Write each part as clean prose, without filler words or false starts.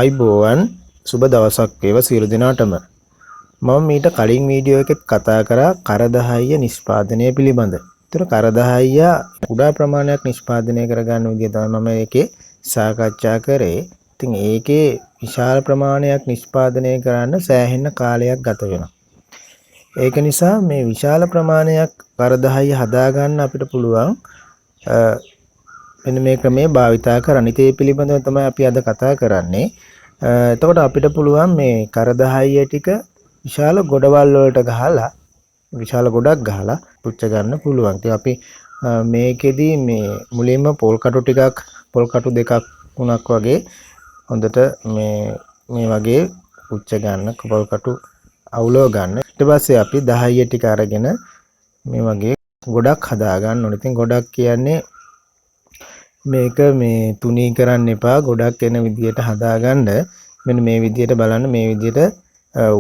අයිබෝවන් සුබ දවසක් වේවා සියලු දෙනාටම. මම මීට කලින් වීඩියෝ එකෙත් කතා කරා කරදහය නිෂ්පාදනය පිළිබඳ. ඒතර කරදහය කුඩා ප්‍රමාණයක් නිෂ්පාදනය කරගන්න විදිය තමයි මම ඒකේ සාකච්ඡා කරේ. ඉතින් ඒකේ විශාල ප්‍රමාණයක් නිෂ්පාදනය කරන්න සෑහෙන කාලයක් ගත වෙනවා. ඒක නිසා මේ විශාල ප්‍රමාණයක් කරදහය හදාගන්න අපිට පුළුවන් මෙන්න මේ ක්‍රමයේ භාවිතා කරන්න. ඉතින් ඒ පිළිබඳව තමයි අපි අද කතා කරන්නේ. එතකොට අපිට පුළුවන් මේ කරදහය ටික විශාල ගොඩවල් වලට ගහලා විශාල ගොඩක් ගහලා පුච්ච ගන්න පුළුවන්. ඉතින් අපි මේකෙදි මේ මුලින්ම පොල් කටු දෙකක් තුනක් වගේ හොඳට මේ වගේ පුච්ච ගන්න පොල් කටු අවුලව ගන්න. ඊට පස්සේ අපි 10 ටික අරගෙන මේ වගේ ගොඩක් හදා ගන්න ඕනේ. ඉතින් ගොඩක් කියන්නේ මේක මේ තුනී කරන්න එපා, ගොඩක් එන විදියට හදාගන්න. මෙන්න මේ විදියට බලන්න, මේ විදියට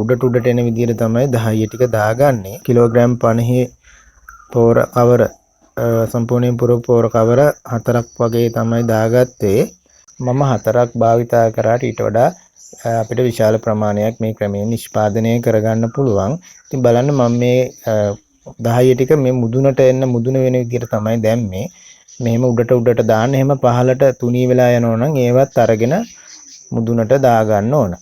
උඩට එන විදියට තමයි 10 ටික දාගන්නේ. කිලෝග්‍රෑම් 50 පෝර කවර සම්පූර්ණයෙන් පුරව පෝර කවර 4ක් වගේ තමයි දාගත්තේ. මම 4ක් භාවිතා කරාට ඊට වඩා අපිට විශාල ප්‍රමාණයක් මේ ක්‍රමයෙන් නිෂ්පාදනය කරගන්න පුළුවන්. ඉතින් බලන්න මම මේ 10 ටික මේ මුදුනට එන්න මුදුන වෙන විදියට තමයි දැම්මේ. මෙහෙම උඩට දාන්න. එහෙම පහලට තුනී වෙලා යනවා නම් ඒවත් අරගෙන මුදුනට දා ගන්න ඕන.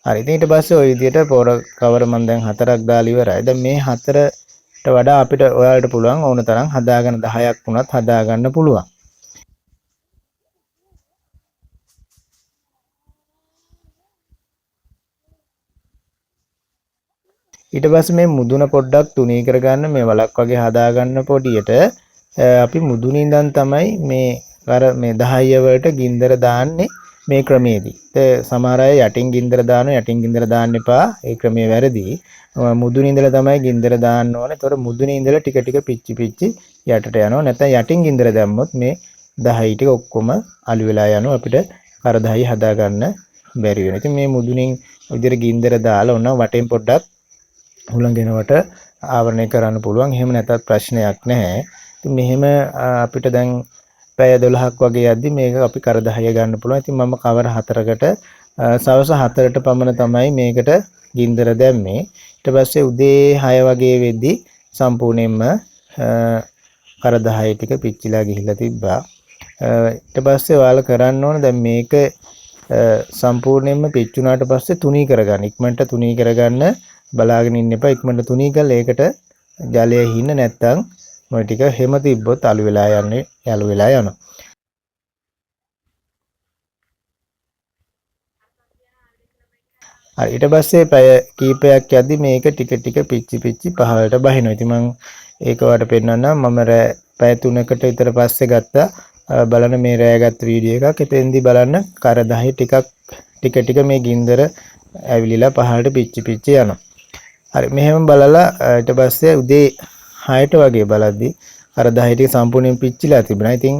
හරි. ඉතින් ඊට පස්සේ ওই විදිහට පොර කවර මම දැන් 4ක් දාලා ඉවරයි. දැන් මේ 4ට වඩා අපිට ඔයාලට පුළුවන් ඕන තරම් හදාගෙන 10ක් වුණත් හදා ගන්න පුළුවන්. ඊට පස්සේ මේ මුදුන පොඩ්ඩක් තුනී කරගන්න මේ වලක් වගේ හදා ගන්න පොඩියට අපි මුදුනින් ඉඳන් තමයි මේ 10 වලට ගින්දර දාන්නේ මේ ක්‍රමයේදී. සමහර අය යටින් ගින්දර දානවා. යටින් ගින්දර දාන්න එපා. ඒ ක්‍රමය වැරදි. මුදුනින් ඉඳලා තමයි ගින්දර දාන්න ඕනේ. ඒතකොට මුදුනින් ඉඳලා ටික ටික පිච්චි යටට යනවා. නැත්නම් යටින් ගින්දර දැම්මොත් මේ 10 ටික ඔක්කොම අළු වෙලා යනවා. අපිට කරදහයි හදා ගන්න බැරි වෙනවා. ඉතින් මේ මුදුනින් විදිහට ගින්දර දාලා ඔන්න වටෙන් පොඩ්ඩක් හුලඟෙනවට ආවරණය කරන්න පුළුවන්. එහෙම නැතත් ප්‍රශ්නයක් නැහැ. ඉතින් මෙහෙම අපිට දැන් පැය 12ක් වගේ යද්දි මේක අපි කරදහය ගන්න පුළුවන්. ඉතින් මම කවර 4කට සවස් 4ට පමණ තමයි මේකට ගින්දර දැම්මේ. ඊට පස්සේ උදේ 6 වගේ වෙද්දි සම්පූර්ණයෙන්ම කරදහය ටික පිච්චිලා ගිහිල්ලා තිබ්බා. ඊට පස්සේ ඔයාලා කරන්න ඕන දැන් මේක සම්පූර්ණයෙන්ම පිච්චුණාට පස්සේ තුනී කරගන්න. ඉක්මනට තුනී කරගන්න බලාගෙන ඉන්න එපා. ඉක්මනට තුනී කරලා ඒකට ජලය හින්න නැත්තම් මොයි ටික හැම තිබ්බොත් අළු වෙලා යනවා. හරි. ඊට පස්සේ පැය කීපයක් යද්දි මේක ටික පිච්චි පහළට බහිනවා. ඉතින් මම ඒක වට පෙන්නන්නම්. මම පැය 3කට විතර පස්සේ ගත්තා. බලන්න මේ රෑ ගත්ත වීඩියෝ එකක්. එතෙන්දී බලන්න කරදහය ටික මේ ගින්දර ඇවිලිලා පහළට පිච්චි යනවා. හරි. මෙහෙම බලලා ඊට පස්සේ උදේ 6ට වගේ බලද්දි කරදහය ටික සම්පූර්ණයෙන් පිච්චිලා තිබුණා. ඉතින්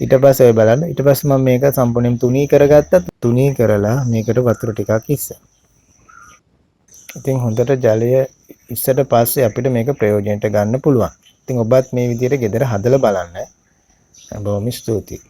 ඊට පස්සේ ඔය බලන්න. ඊට පස්සේ මම මේක සම්පූර්ණයෙන් තුනී කරගත්තා. තුනී කරලා මේකට වතුර ටිකක් ඉස්සා. ඉතින් හොඳට ජලය ඉස්සට පස්සේ අපිට මේක ප්‍රයෝජනයට ගන්න පුළුවන්. ඉතින් ඔබත් මේ විදිහට ගෙදර හදලා බලන්න. බොහොම ස්තුතියි.